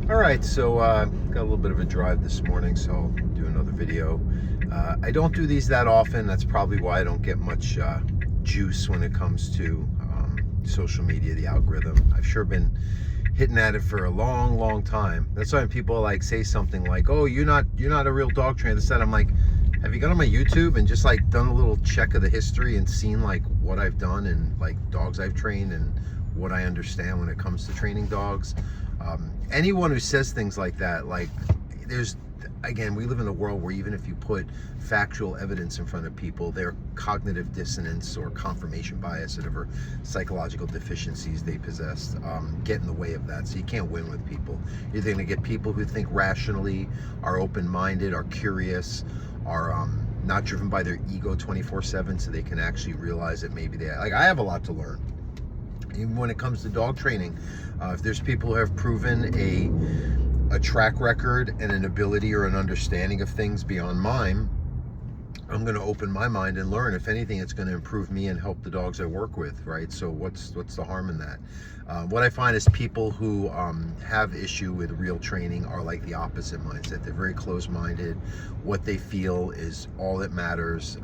All right, so got a little bit of a drive this morning, so I'll do another video. I don't do these that often. That's probably why I don't get much juice when it comes to social media, the algorithm. I've sure been hitting at it for a long time. That's why when people like say something like, "Oh, you're not a real dog trainer," this, that, I'm like, have you gone on my YouTube and just like done a little check of the history and seen like what I've done and like dogs I've trained and what I understand when it comes to training dogs? Anyone who says things like that, like, again, we live in a world where even if you put factual evidence in front of people, their cognitive dissonance or confirmation bias, whatever psychological deficiencies they possess, get in the way of that. So you can't win with people. You're going to get people who think rationally, are open-minded, are curious, are not driven by their ego 24/7, so they can actually realize that maybe I have a lot to learn. Even when it comes to dog training, if there's people who have proven a track record and an ability or an understanding of things beyond mine, I'm going to open my mind and learn. If anything, it's going to improve me and help the dogs I work with, right? So what's the harm in that? What I find is people who have issue with real training are like the opposite mindset. They're very close-minded. What they feel is all that matters.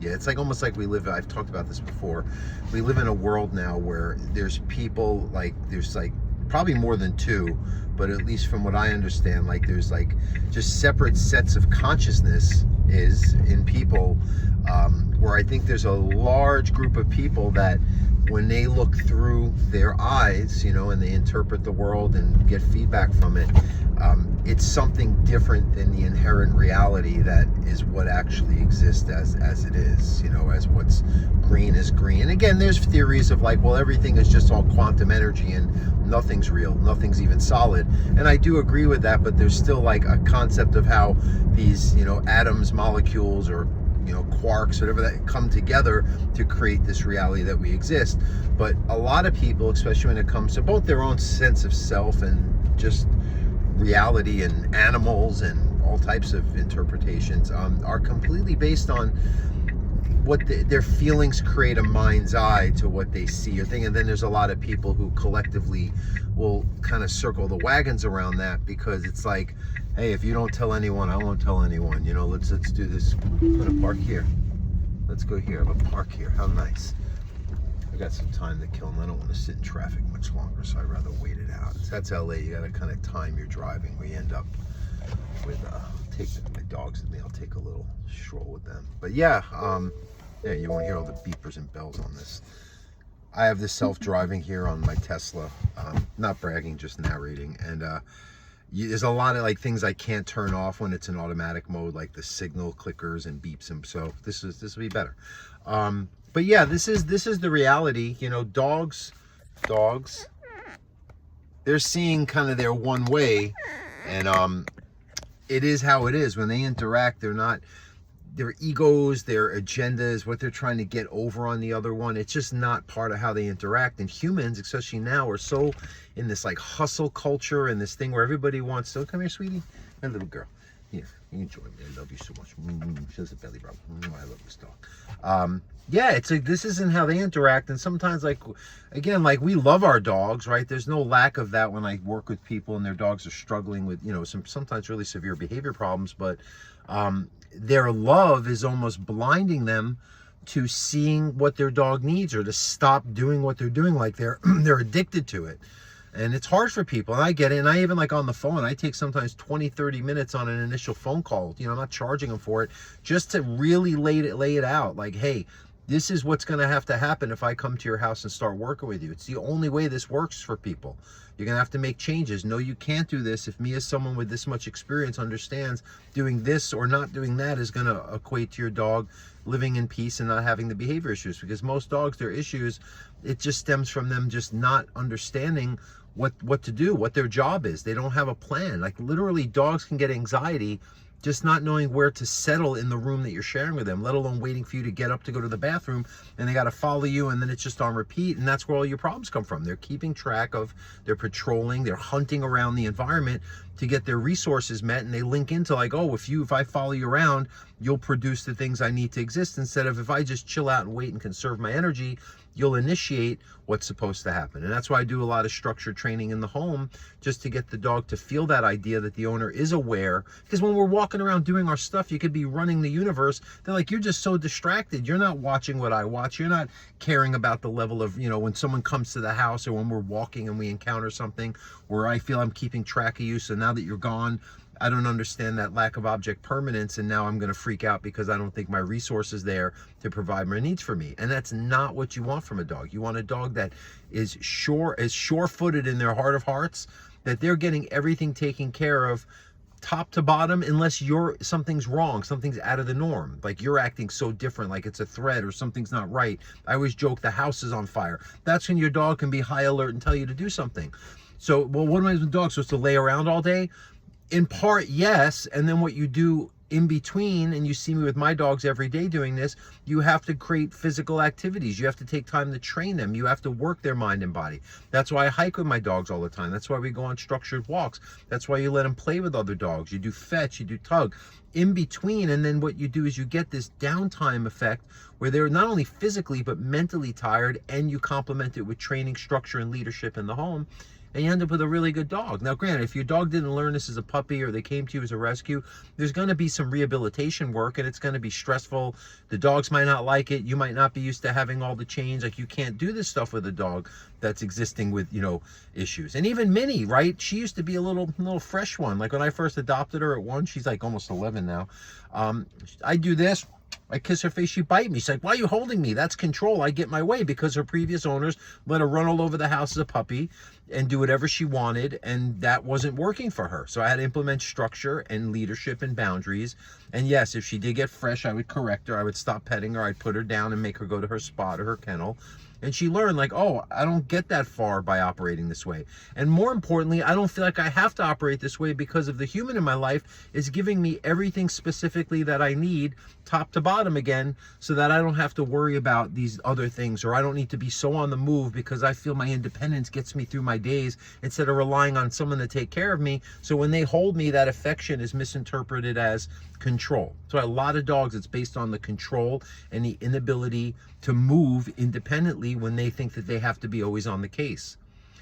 Yeah, it's like almost like I've talked about this before, we live in a world now where there's people, like there's like probably more than two, but at least from what I understand, like there's like just separate sets of consciousness is in people, where I think there's a large group of people that when they look through their eyes, and they interpret the world and get feedback from it, it's something different than the inherent reality that is what actually exists as it is, as what's green is green. And again, there's theories of like, well, everything is just all quantum energy and nothing's real, nothing's even solid. And I do agree with that, but there's still like a concept of how these, atoms, molecules, or quarks, whatever, that come together to create this reality that we exist. But a lot of people, especially when it comes to both their own sense of self and just reality and animals and all types of interpretations, are completely based on what their feelings create a mind's eye to what they see or think. And then there's a lot of people who collectively will kind of circle the wagons around that, because it's like, hey, if you don't tell anyone, I won't tell anyone. Let's do this. I'm gonna park here. Let's go here. I have a park here. How nice. I got some time to kill, and I don't want to sit in traffic much longer, so I'd rather wait it out. So that's LA. You got to kind of time your driving. We end up with take my dogs with me. I'll take a little stroll with them. But yeah, yeah, you won't hear all the beepers and bells on this. I have this self-driving here on my Tesla. Not bragging, just narrating. And there's a lot of like things I can't turn off when it's in automatic mode, like the signal clickers and beeps, and so this will be better. But yeah, this is the reality. Dogs, they're seeing kind of their one way, and it is how it is. When they interact, they're not, their egos, their agendas, what they're trying to get over on the other one, it's just not part of how they interact. And humans, especially now, are so in this like hustle culture and this thing where everybody wants to, come here, sweetie, my little girl. Yeah, you enjoy me. I love you so much. She has a belly rub. I love this dog. Yeah, it's like, this isn't how they interact. And sometimes, like, again, like, we love our dogs, right? There's no lack of that when I work with people and their dogs are struggling with, sometimes really severe behavior problems. But their love is almost blinding them to seeing what their dog needs, or to stop doing what they're doing. Like they're addicted to it. And it's hard for people, and I get it. And I even, like, on the phone, I take sometimes 20-30 minutes on an initial phone call. I'm not charging them for it, just to really lay it out. Like, hey, this is what's going to have to happen if I come to your house and start working with you. It's the only way this works for people. You're going to have to make changes. No, you can't do this. If me, as someone with this much experience, understands doing this or not doing that is going to equate to your dog living in peace and not having the behavior issues. Because most dogs, their issues, it just stems from them just not understanding what to do, what their job is. They don't have a plan. Like, literally, dogs can get anxiety just not knowing where to settle in the room that you're sharing with them, let alone waiting for you to get up to go to the bathroom, and they got to follow you, and then it's just on repeat. And that's where all your problems come from. They're keeping track of, they're patrolling, they're hunting around the environment to get their resources met, and they link into like, oh, if I follow you around, you'll produce the things I need to exist, instead of, if I just chill out and wait and conserve my energy, you'll initiate what's supposed to happen. And that's why I do a lot of structured training in the home, just to get the dog to feel that idea that the owner is aware. Because when we're walking around doing our stuff, you could be running the universe. They're like, you're just so distracted. You're not watching what I watch. You're not caring about the level of, when someone comes to the house or when we're walking and we encounter something where I feel I'm keeping track of you. So now that you're gone, I don't understand that lack of object permanence, and now I'm going to freak out because I don't think my resource is there to provide my needs for me. And that's not what you want from a dog. You want a dog that is sure-footed in their heart of hearts, that they're getting everything taken care of top to bottom, unless something's wrong, something's out of the norm, like you're acting so different, like it's a threat or something's not right. I always joke the house is on fire. That's when your dog can be high alert and tell you to do something. So, well, what am I with dogs supposed to lay around all day? In part, yes. And then what you do in between, and you see me with my dogs every day doing this, you have to create physical activities. You have to take time to train them. You have to work their mind and body. That's why I hike with my dogs all the time. That's why we go on structured walks. That's why you let them play with other dogs. You do fetch, you do tug in between. And then what you do is you get this downtime effect where they're not only physically but mentally tired, and you complement it with training, structure, and leadership in the home. And you end up with a really good dog. Now, granted, if your dog didn't learn this as a puppy or they came to you as a rescue, there's going to be some rehabilitation work, and it's going to be stressful. The dogs might not like it. You might not be used to having all the chains. Like, you can't do this stuff with a dog that's existing with, issues. And even Minnie, right? She used to be a little fresh one. Like, when I first adopted her at 1, she's like almost 11 now. I do this. I kiss her face, she bite me. She's like, why are you holding me? That's control. I get my way, because her previous owners let her run all over the house as a puppy and do whatever she wanted, and that wasn't working for her. So I had to implement structure and leadership and boundaries. And yes, if she did get fresh, I would correct her. I would stop petting her. I'd put her down and make her go to her spot or her kennel. And she learned, like, oh, I don't get that far by operating this way. And more importantly, I don't feel like I have to operate this way, because of the human in my life is giving me everything specifically that I need, top to bottom again, so that I don't have to worry about these other things, or I don't need to be so on the move, because I feel my independence gets me through my days instead of relying on someone to take care of me. So when they hold me, that affection is misinterpreted as control. So a lot of dogs, it's based on the control and the inability to move independently when they think that they have to be always on the case.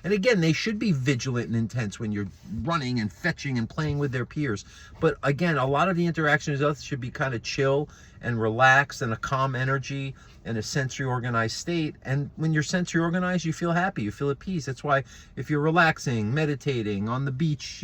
And again, they should be vigilant and intense when you're running and fetching and playing with their peers. But again, a lot of the interactions with us should be kind of chill and relaxed and a calm energy and a sensory organized state. And when you're sensory organized, you feel happy, you feel at peace. That's why if you're relaxing, meditating on the beach,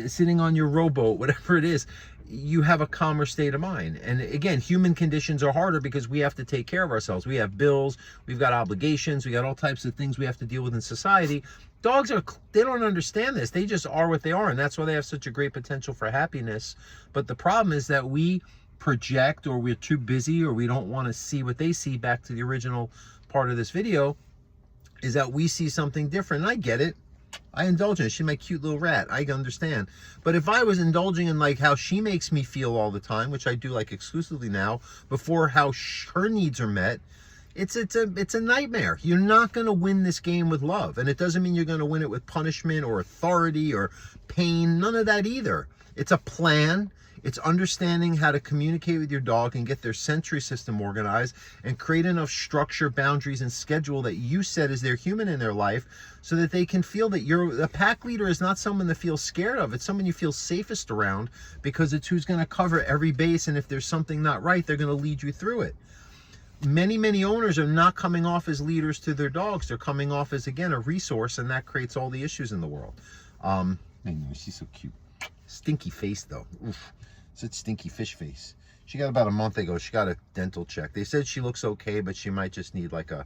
sitting on your rowboat, whatever it is, you have a calmer state of mind. And again, human conditions are harder because we have to take care of ourselves. We have bills, we've got obligations, we got all types of things we have to deal with in society. Dogs they don't understand this. They just are what they are, and that's why they have such a great potential for happiness. But the problem is that we project, or we're too busy, or we don't want to see what they see. Back to the original part of this video, is that we see something different. And I get it. I indulge in it. She's my cute little rat. I understand. But if I was indulging in like how she makes me feel all the time, which I do like exclusively now, before how her needs are met, it's a nightmare. You're not going to win this game with love. And it doesn't mean you're going to win it with punishment or authority or pain. None of that either. It's a plan. It's understanding how to communicate with your dog and get their sensory system organized and create enough structure, boundaries, and schedule that you set as their human in their life, so that they can feel that a pack leader is not someone to feel scared of. It's someone you feel safest around, because it's who's going to cover every base. And if there's something not right, they're going to lead you through it. Many owners are not coming off as leaders to their dogs. They're coming off as, again, a resource, and that creates all the issues in the world. She's so cute. Stinky face, though. Oof. Such stinky fish face. She got about a month ago, she got a dental check. They said she looks okay, but she might just need like a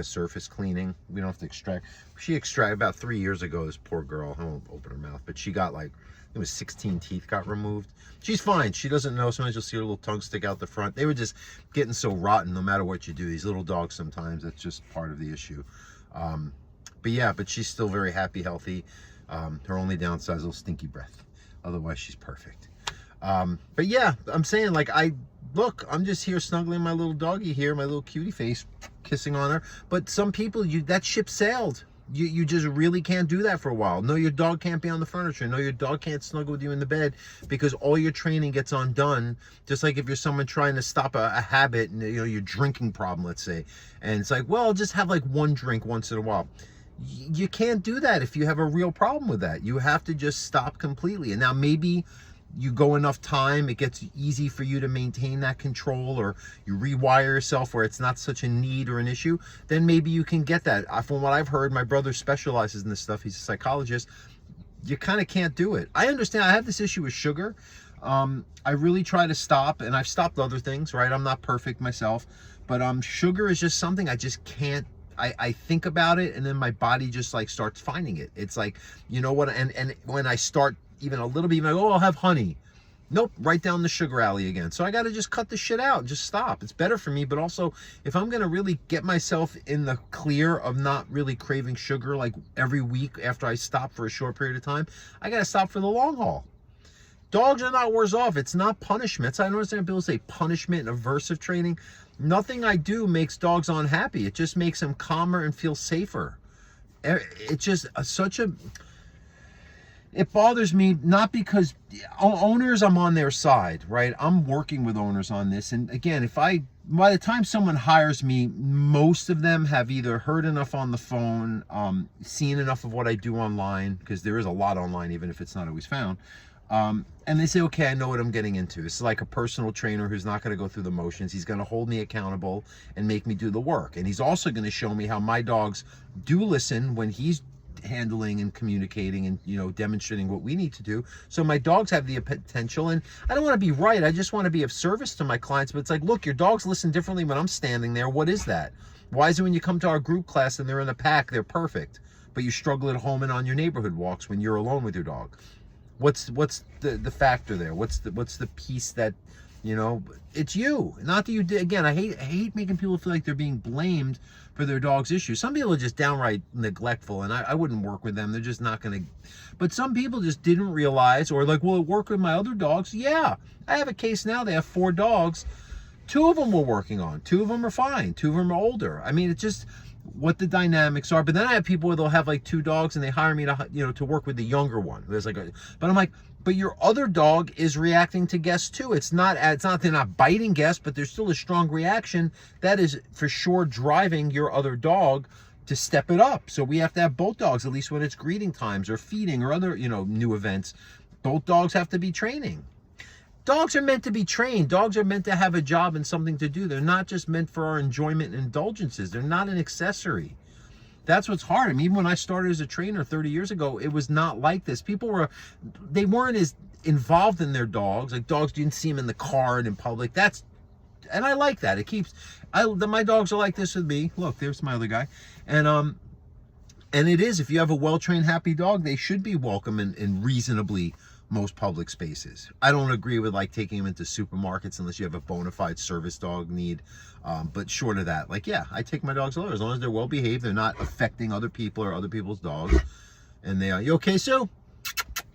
surface cleaning. We don't have to extract. She extracted about 3 years ago, this poor girl. I won't open her mouth, but she got it was 16 teeth got removed. She's fine. She doesn't know. Sometimes you'll see her little tongue stick out the front. They were just getting so rotten no matter what you do. These little dogs, sometimes that's just part of the issue. But she's still very happy, healthy. Her only downside is a little stinky breath. Otherwise, she's perfect. But yeah, I'm saying, like, I'm just here snuggling my little doggy here, my little cutie face, kissing on her. But some people, that ship sailed. You just really can't do that for a while. No, your dog can't be on the furniture. No, your dog can't snuggle with you in the bed, because all your training gets undone. Just like if you're someone trying to stop a habit, and your drinking problem, let's say, and it's like, well, I'll just have like one drink once in a while. You can't do that if you have a real problem with that. You have to just stop completely. And now maybe you go enough time, it gets easy for you to maintain that control, or you rewire yourself where it's not such a need or an issue, then maybe you can get that. From what I've heard, my brother specializes in this stuff. He's a psychologist. You kind of can't do it. I understand. I have this issue with sugar. I really try to stop, and I've stopped other things, right? I'm not perfect myself, but sugar is just something I just can't. I think about it, and then my body just like starts finding it. It's like, you know what, and when I start even a little bit, even like, oh, I'll have honey. Nope, right down the sugar alley again. So I got to just cut the shit out and just stop. It's better for me, but also if I'm going to really get myself in the clear of not really craving sugar like every week after I stop for a short period of time, I got to stop for the long haul. Dogs are not worse off. It's not punishments. I don't understand people say punishment and aversive training. Nothing I do makes dogs unhappy. It just makes them calmer and feel safer. It's just it bothers me, not because owners, I'm on their side, right? I'm working with owners on this. And again, by the time someone hires me, most of them have either heard enough on the phone, seen enough of what I do online, because there is a lot online, even if it's not always found. And they say, okay, I know what I'm getting into. It's like a personal trainer who's not going to go through the motions. He's going to hold me accountable and make me do the work. And he's also going to show me how my dogs do listen when he's handling and communicating and demonstrating what we need to do. So my dogs have the potential, and I don't want to be right. I just want to be of service to my clients. But it's like, look, your dogs listen differently when I'm standing there. What is that? Why is it when you come to our group class and they're in a pack, they're perfect, but you struggle at home and on your neighborhood walks when you're alone with your dog? What's the factor there? What's the piece that, it's you. Not that you did. Again, I hate making people feel like they're being blamed for their dog's issues. Some people are just downright neglectful, and I wouldn't work with them. They're just not going to. But some people just didn't realize, or like, well, it worked with my other dogs. Yeah, I have a case now. They have 4 dogs. 2 of them we're working on. 2 of them are fine. 2 of them are older. I mean, it's just what the dynamics are. But then I have people where they'll have like 2 dogs, and they hire me to work with the younger one. There's like but I'm like, but your other dog is reacting to guests too. It's not they're not biting guests, but there's still a strong reaction that is for sure driving your other dog to step it up. So we have to have both dogs, at least when it's greeting times or feeding or other new events. Both dogs have to be training. Dogs are meant to be trained. Dogs are meant to have a job and something to do. They're not just meant for our enjoyment and indulgences. They're not an accessory. That's what's hard. I mean, even when I started as a trainer 30 years ago, it was not like this. They weren't as involved in their dogs. Like, dogs, you didn't see them in the car and in public. And I like that. My dogs are like this with me. Look, there's my other guy. And it is, if you have a well-trained, happy dog, they should be welcome in reasonably most public spaces. I don't agree with like taking them into supermarkets unless you have a bona fide service dog need. But short of that, like, yeah, I take my dogs alone as long as they're well behaved, they're not affecting other people or other people's dogs, and they are. You okay, Sue?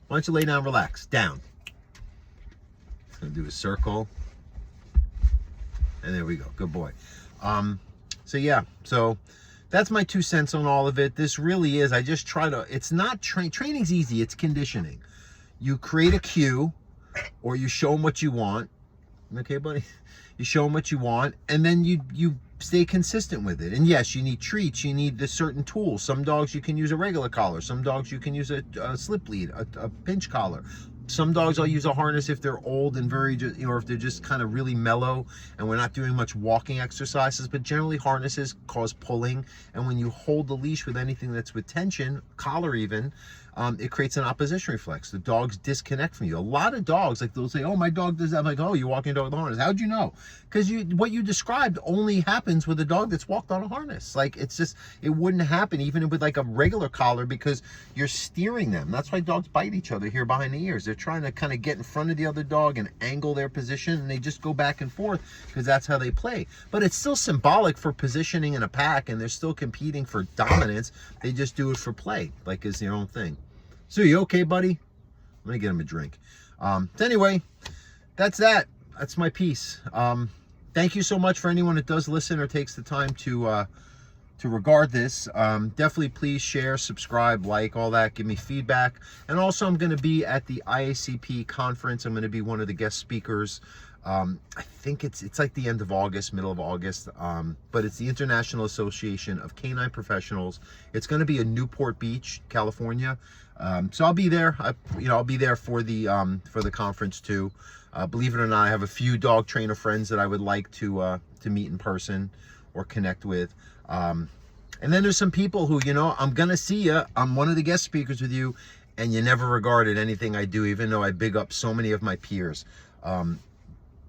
Why don't you lay down, relax, down. Gonna do a circle, and there we go. Good boy. So yeah, so that's my 2 cents on all of it. This really is. I just try to. It's not training's easy. It's conditioning. You create a cue, or you show them what you want. Okay, buddy? You show them what you want, and then you stay consistent with it. And yes, you need treats. You need the certain tools. Some dogs you can use a regular collar. Some dogs you can use a slip lead, a pinch collar. Some dogs I'll use a harness if they're old and very, or if they're just kind of really mellow and we're not doing much walking exercises. But generally harnesses cause pulling, and when you hold the leash with anything that's with tension, collar even, it creates an opposition reflex. The dogs disconnect from you. A lot of dogs, like, they'll say, oh, my dog does that. I'm like, oh, you're walking a dog with a harness. How'd you know? Because what you described only happens with a dog that's walked on a harness. Like, it's just, it wouldn't happen even with like a regular collar, because you're steering them. That's why dogs bite each other here behind the ears. They're trying to kind of get in front of the other dog and angle their position, and they just go back and forth because that's how they play. But it's still symbolic for positioning in a pack, and they're still competing for dominance. They just do it for play, like it's their own thing. So you okay, buddy? Let me get him a drink. So anyway, that's my piece. Thank you so much for anyone that does listen or takes the time to regard this. Definitely please share, subscribe, like, all that. Give me feedback. And also, I'm going to be at the Iacp conference. I'm going to be one of the guest speakers. I think it's like the end of August, middle of August. But it's the International Association of Canine Professionals. It's going to be in Newport Beach, California. So I'll be there. I'll be there for the conference too. Believe it or not, I have a few dog trainer friends that I would like to meet in person or connect with. And then there's some people who, I'm gonna see you. I'm one of the guest speakers with you, and you never regarded anything I do, even though I big up so many of my peers.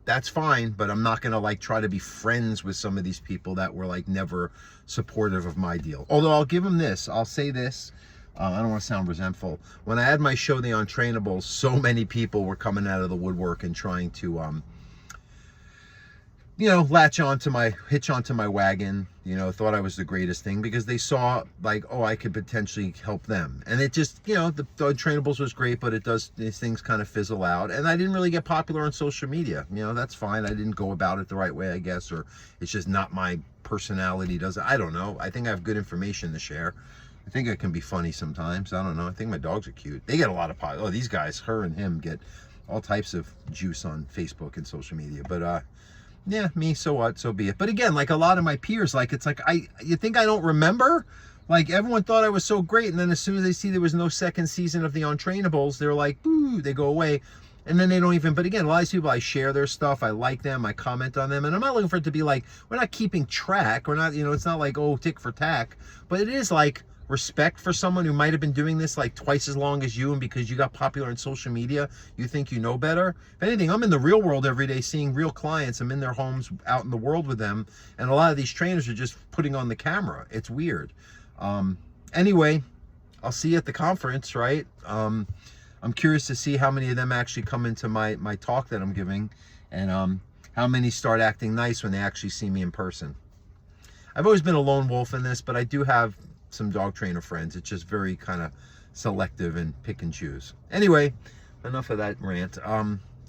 That's fine, but I'm not gonna like try to be friends with some of these people that were like never supportive of my deal. Although I'll give them this, I'll say this. I don't want to sound resentful. When I had my show, The Untrainables, so many people were coming out of the woodwork and trying to, hitch onto my wagon, thought I was the greatest thing because they saw like, oh, I could potentially help them. And it just, the Untrainables was great, but these things kind of fizzle out. And I didn't really get popular on social media. That's fine. I didn't go about it the right way, I guess, or it's just not my personality. I don't know. I think I have good information to share. I think I can be funny sometimes. I don't know. I think my dogs are cute. They get a lot of these guys, her and him, get all types of juice on Facebook and social media. But yeah, me, so what? So be it. But again, like a lot of my peers, like it's like you think I don't remember? Like everyone thought I was so great, and then as soon as they see there was no second season of The Untrainables, they're like, boo, they go away. And then they don't even, but again, a lot of these people, I share their stuff, I like them, I comment on them, and I'm not looking for it to be like, we're not keeping track, we're not, it's not like, oh, tick for tack, but it is like, respect for someone who might have been doing this like twice as long as you, and because you got popular on social media, you think you know better. If anything, I'm in the real world every day seeing real clients. I'm in their homes out in the world with them, and a lot of these trainers are just putting on the camera. It's weird. Anyway, I'll see you at the conference, right? I'm curious to see how many of them actually come into my talk that I'm giving, and how many start acting nice when they actually see me in person. I've always been a lone wolf in this, but I do have some dog trainer friends. It's just very kind of selective and pick and choose. Anyway, enough of that rant.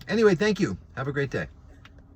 Anyway, thank you. Have a great day.